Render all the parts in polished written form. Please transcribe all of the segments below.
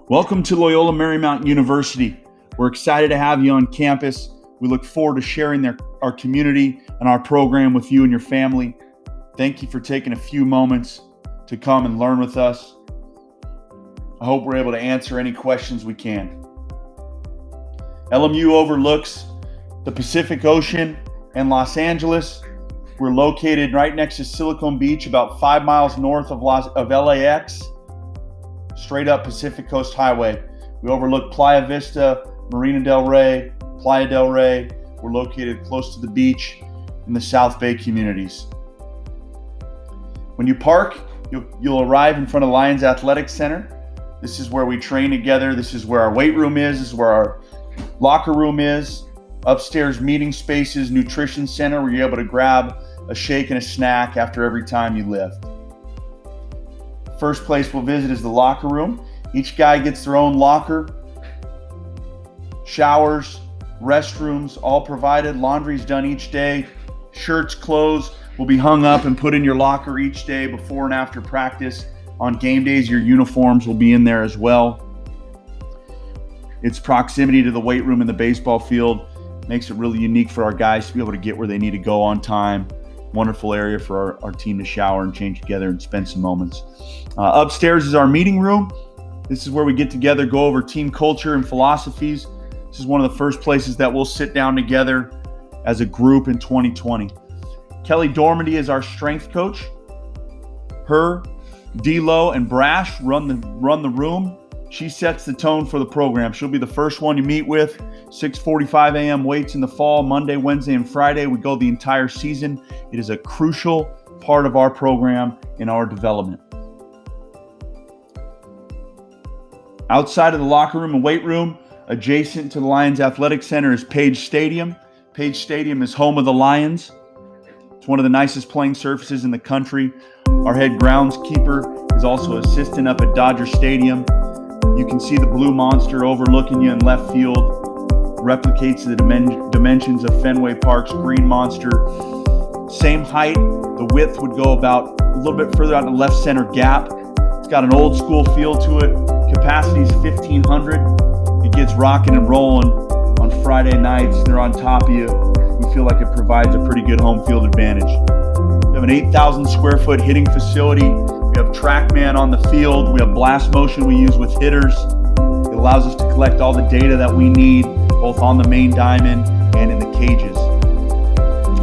Welcome to Loyola Marymount University. We're excited to have you on campus. We look forward to sharing our community and our program with you and your family. Thank you for taking a few moments to come and learn with us. I hope we're able to answer any questions we can. LMU overlooks the Pacific Ocean and Los Angeles. We're located right next to Silicon Beach, about 5 miles north of LAX, straight up Pacific Coast Highway. We overlook Playa Vista, Marina del Rey, Playa del Rey. We're located close to the beach in the South Bay communities. When you park, you'll arrive in front of Lions Athletic Center. This is where we train together. This is where our weight room is. This is where our locker room is. Upstairs meeting spaces, nutrition center, where you're able to grab a shake and a snack after every time you lift. First place we'll visit is the locker room. Each guy gets their own locker. Showers, restrooms, all provided. Laundry's done each day. Shirts, clothes will be hung up and put in your locker each day before and after practice. On game days, your uniforms will be in there as well. Its proximity to the weight room and the baseball field makes it really unique for our guys to be able to get where they need to go on time. Wonderful area for our team to shower and change together and spend some moments. Upstairs is our meeting room. This is where we get together, go over team culture and philosophies. This is one of the first places that we'll sit down together as a group in 2020. Kelly Dormady is our strength coach. Her, D-Lo, and Brash run the room. She sets the tone for the program. She'll be the first one you meet with. 6:45 a.m. weights in the fall, Monday, Wednesday, and Friday. We go the entire season. It is a crucial part of our program in our development. Outside of the locker room and weight room, adjacent to the Lions Athletic Center, is Page Stadium. Page Stadium is home of the Lions. It's one of the nicest playing surfaces in the country. Our head groundskeeper is also assistant up at Dodger Stadium. You can see the blue monster overlooking you in left field. Replicates the dimensions of Fenway Park's green monster. Same height. The width would go about a little bit further out in the left center gap. It's got an old school feel to it. Capacity is 1,500. It gets rocking and rolling on Friday nights. They're on top of you. We feel like it provides a pretty good home field advantage. We have an 8,000 square foot hitting facility. We have TrackMan on the field. We have blast motion we use with hitters. It allows us to collect all the data that we need, both on the main diamond and in the cages.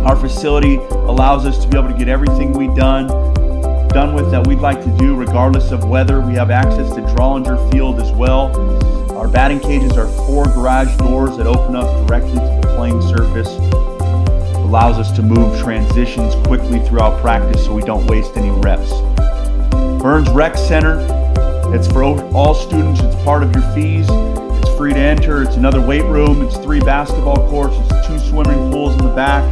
Our facility allows us to be able to get everything we've done with that we'd like to do, regardless of weather. We have access to Drollinger Field as well. Our batting cages are 4 garage doors that open up directly to the playing surface. It allows us to move transitions quickly throughout practice so we don't waste any reps. Burns Rec Center, it's for all students. It's part of your fees. It's free to enter. It's another weight room. It's 3 basketball courts. It's 2 swimming pools in the back,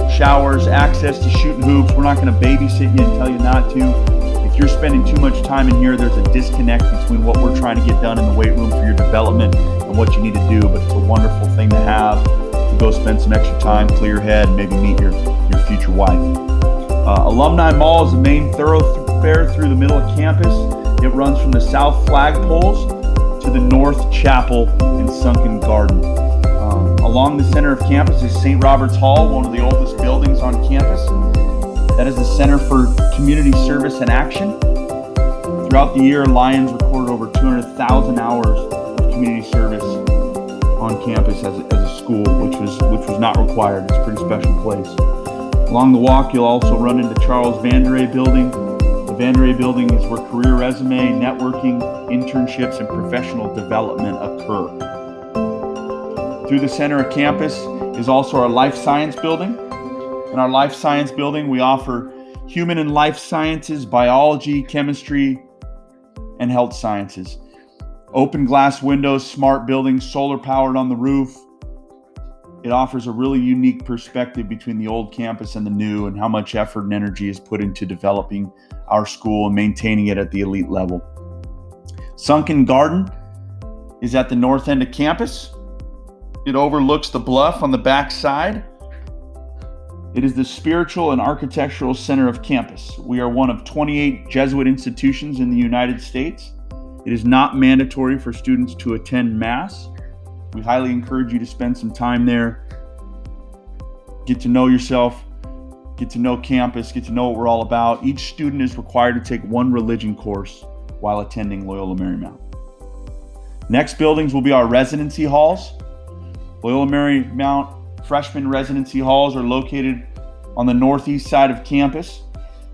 showers, access to shooting hoops. We're not going to babysit you and tell you not to. If you're spending too much time in here, there's a disconnect between what we're trying to get done in the weight room for your development and what you need to do. But it's a wonderful thing to have, to go spend some extra time, clear your head, and maybe meet your future wife. Alumni Mall is the main thoroughfare through the middle of campus. It runs from the south flagpoles to the north chapel and sunken garden. Along the center of campus is St. Robert's Hall, one of the oldest buildings on campus. That is the Center for Community Service and Action. Throughout the year, Lions recorded over 200,000 hours of community service on campus as a school, which was not required. It's a pretty special place. Along the walk, you'll also run into Charles Vanderay Building. The Vanderay Building is where career resume, networking, internships, and professional development occur. Through the center of campus is also our Life Science Building. In our Life Science Building, we offer human and life sciences, biology, chemistry, and health sciences. Open glass windows, smart buildings, solar powered on the roof. It offers a really unique perspective between the old campus and the new, and how much effort and energy is put into developing our school and maintaining it at the elite level. Sunken Garden is at the north end of campus. It overlooks the bluff on the back side. It is the spiritual and architectural center of campus. We are one of 28 Jesuit institutions in the United States. It is not mandatory for students to attend Mass. We highly encourage you to spend some time there, get to know yourself, get to know campus, get to know what we're all about. Each student is required to take one religion course while attending Loyola Marymount. Next buildings will be our residency halls. Loyola Marymount freshman residency halls are located on the northeast side of campus.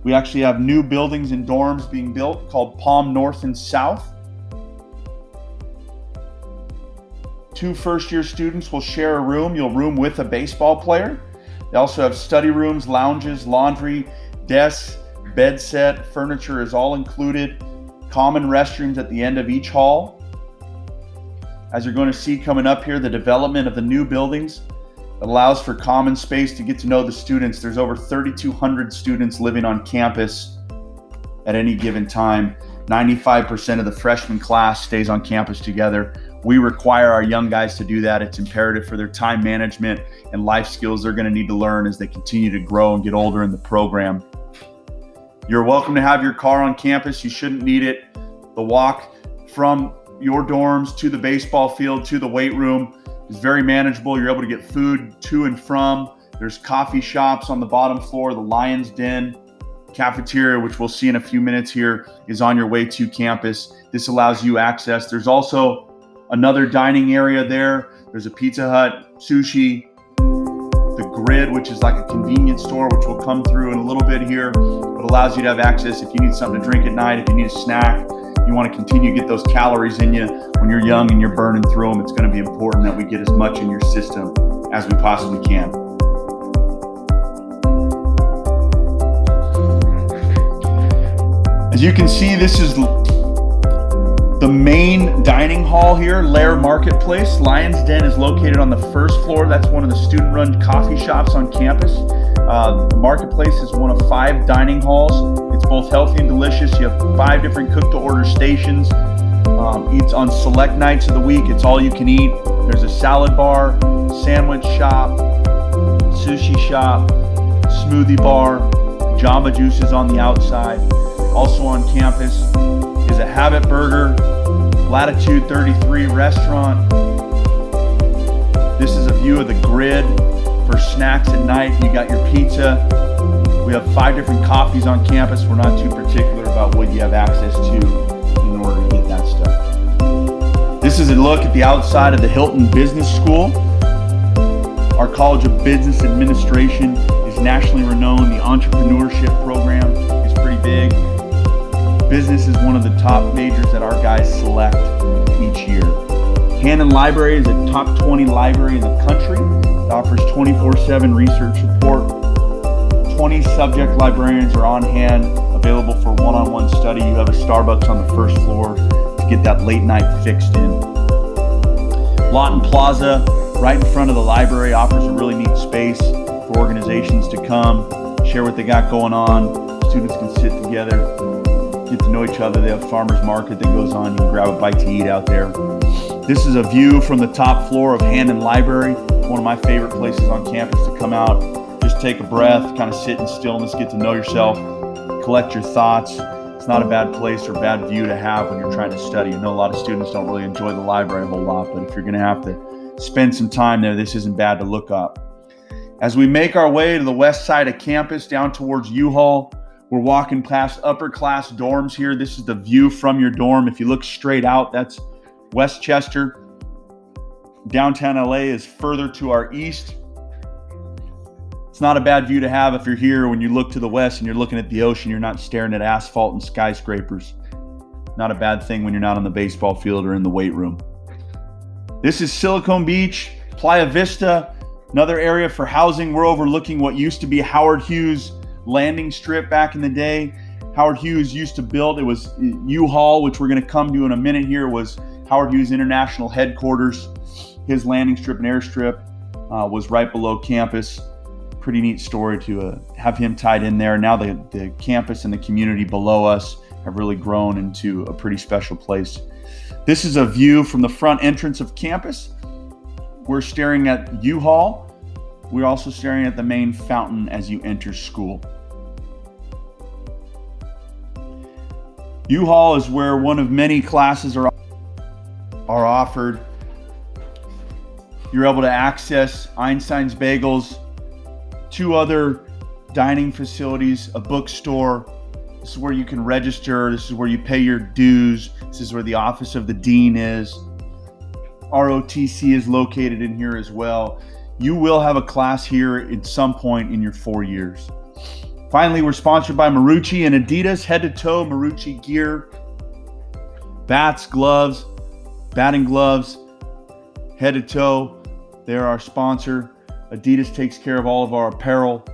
We actually have new buildings and dorms being built called Palm North and South. 2 first-year students will share a room. You'll room with a baseball player. They also have study rooms, lounges, laundry, desks, bed set, furniture is all included. Common restrooms at the end of each hall. As you're going to see coming up here, the development of the new buildings allows for common space to get to know the students. There's over 3,200 students living on campus at any given time. 95% of the freshman class stays on campus together. We require our young guys to do that. It's imperative for their time management and life skills they're going to need to learn as they continue to grow and get older in the program. You're welcome to have your car on campus. You shouldn't need it. The walk from your dorms to the baseball field to the weight room is very manageable. You're able to get food to and from. There's coffee shops on the bottom floor. The Lions Den cafeteria, which we'll see in a few minutes here, is on your way to campus. This allows you access. There's also another dining area there. There's a Pizza Hut, sushi, the Grid, which is like a convenience store, which we'll come through in a little bit here, but allows you to have access if you need something to drink at night, if you need a snack, you want to continue to get those calories in you when you're young and you're burning through them. It's going to be important that we get as much in your system as we possibly can. As you can see, this is the main dining hall here, Lair Marketplace. Lions Den is located on the first floor. That's one of the student-run coffee shops on campus. The Marketplace is one of 5 dining halls. It's both healthy and delicious. You have 5 different cook-to-order stations. Eats on select nights of the week. It's all you can eat. There's a salad bar, sandwich shop, sushi shop, smoothie bar, Jamba Juices on the outside. Also on campus is a Habit Burger, Latitude 33 restaurant. This is a view of the Grid for snacks at night. You got your pizza. We have 5 different coffees on campus. We're not too particular about what you have access to in order to get that stuff. This is a look at the outside of the Hilton Business School. Our College of Business Administration is nationally renowned. The entrepreneurship program is pretty big. Business is one of the top majors that our guys select each year. Hannon Library is a top 20 library in the country. It offers 24/7 research support. 20 subject librarians are on hand, available for one-on-one study. You have a Starbucks on the first floor to get that late night fixed in. Lawton Plaza, right in front of the library, offers a really neat space for organizations to come, share what they got going on. Students can sit together, get to know each other. They have farmers market that goes on. You can grab a bite to eat out there. This is a view from the top floor of Hannon Library, one of my favorite places on campus to come out, just take a breath, kind of sit in stillness, get to know yourself, collect your thoughts. It's not a bad place or bad view to have when you're trying to study. I know a lot of students don't really enjoy the library a whole lot, but if you're going to have to spend some time there, this isn't bad to look up. As we make our way to the west side of campus down towards U-Haul, we're walking past upper class dorms here. This is the view from your dorm. If you look straight out, that's Westchester. Downtown LA is further to our east. It's not a bad view to have if you're here. When you look to the west and you're looking at the ocean, you're not staring at asphalt and skyscrapers. Not a bad thing when you're not on the baseball field or in the weight room. This is Silicon Beach, Playa Vista, another area for housing. We're overlooking what used to be Howard Hughes landing strip back in the day. Howard Hughes used to build, it was U-Haul, which we're going to come to in a minute here, was Howard Hughes International Headquarters. His landing strip and airstrip was right below campus. Pretty neat story to have him tied in there. Now the campus and the community below us have really grown into a pretty special place. This is a view from the front entrance of campus. We're staring at U-Haul. We're also staring at the main fountain as you enter school. U-Haul is where one of many classes are offered. You're able to access Einstein's Bagels, 2 other dining facilities, a bookstore. This is where you can register. This is where you pay your dues. This is where the office of the dean is. ROTC is located in here as well. You will have a class here at some point in your 4 years. Finally, we're sponsored by Marucci and Adidas, head to toe Marucci gear, bats, gloves, batting gloves, head to toe. They're our sponsor. Adidas takes care of all of our apparel.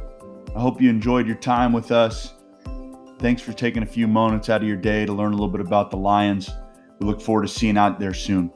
I hope you enjoyed your time with us. Thanks for taking a few moments out of your day to learn a little bit about the Lions. We look forward to seeing you out there soon.